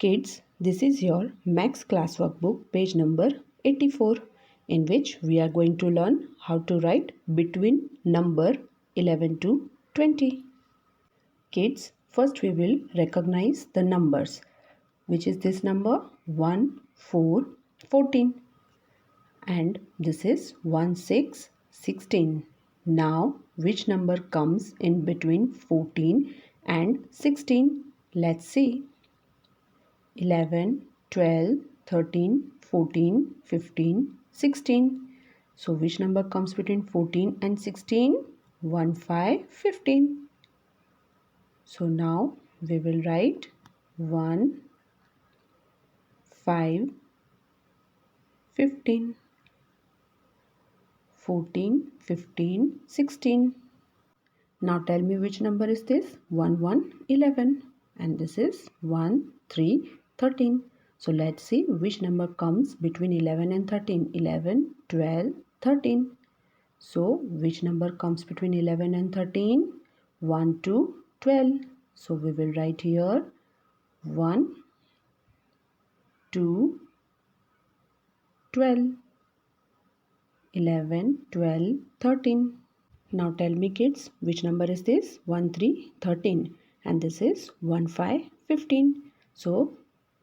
Kids, this is your Max Classwork book, page number 84, in which we are going to learn how to write between number 11 to 20. Kids, first we will recognize the numbers, which is this number 1, 4, 14, and this is 1, 6, 16. Now, which number comes in between 14 and 16? Let's see. 11, 12, 13, 14, 15, 16. So which number comes between 14 and 16? 1, 5, 15. So now we will write 1, 5, 15, 14, 15, 16. Now tell me which number is this? 1, 1, 11. And this is 1, 3, 13. So let's see which number comes between 11 and 13. 11, 12, 13. So which number comes between 11 and 13? 1 to 12. So we will write here 1, 2, 12. 11, 12, 13. Now tell me kids, which number is this? 1, 3, 13. And this is 1, 5, 15. So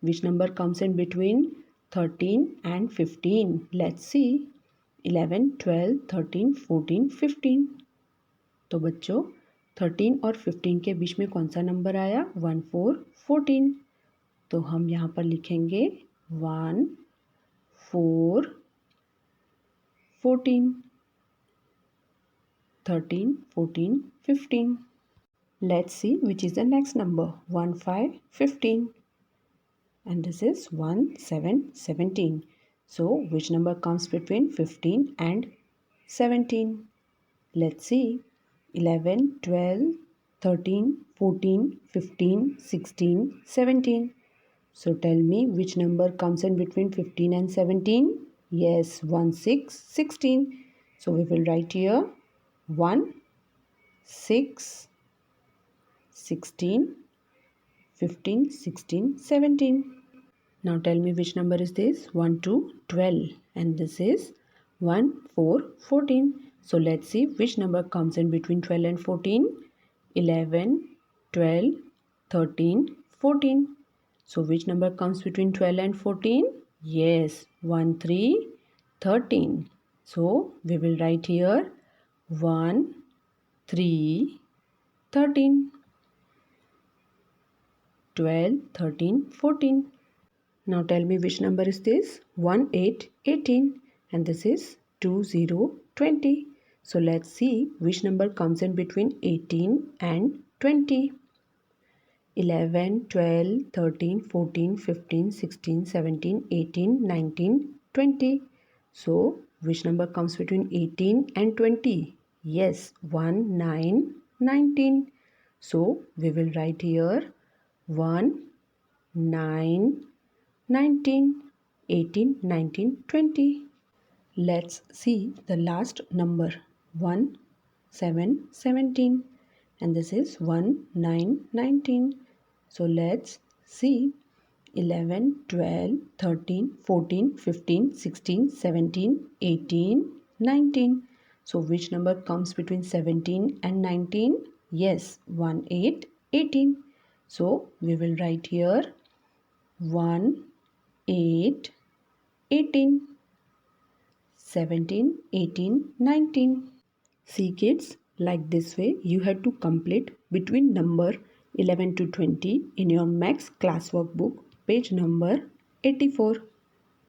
which number comes in between 13 and 15? Let's see. 11, 12, 13, 14, 15. तो बच्चों 13 और 15 के बीच में कौन सा number आया? 1, 4, 14. तो हम यहाँ पर लिखेंगे 1, 4, 14, 13, 14, 15. Let's see which is the next number. 1, 5, 15. And this is 1, 7, 17. So which number comes between 15 and 17? Let's see. 11, 12, 13, 14, 15, 16, 17. So tell me which number comes in between 15 and 17? Yes, 1, 6, 16. So we will write here 1, 6, 16, 15, 16, 17. Now tell me which number is this? 1, 2, 12. And this is 1, 4, 14. So let's see which number comes in between 12 and 14. 11, 12, 13, 14. So which number comes between 12 and 14? Yes, 1, 3, 13. So we will write here 1, 3, 13. 12, 13, 14. Now tell me which number is this? 1, 8, 18. And this is 2, 0, 20. So let's see which number comes in between 18 and 20. 11, 12, 13, 14, 15, 16, 17, 18, 19, 20. So which number comes between 18 and 20? Yes, 1, 9, 19. So we will write here 1, 9, 19, 18, 19, 20. Let's see the last number 1, 7, 17. And this is 1, 9, 19. So let's see 11, 12, 13, 14, 15, 16, 17, 18, 19. So which number comes between 17 and 19? Yes, 1, 8, 18. So we will write here 1, 8, 18, 17, 18, 19. See kids, like this way you have to complete between number 11 to 20 in your Max Classwork book, page number 84.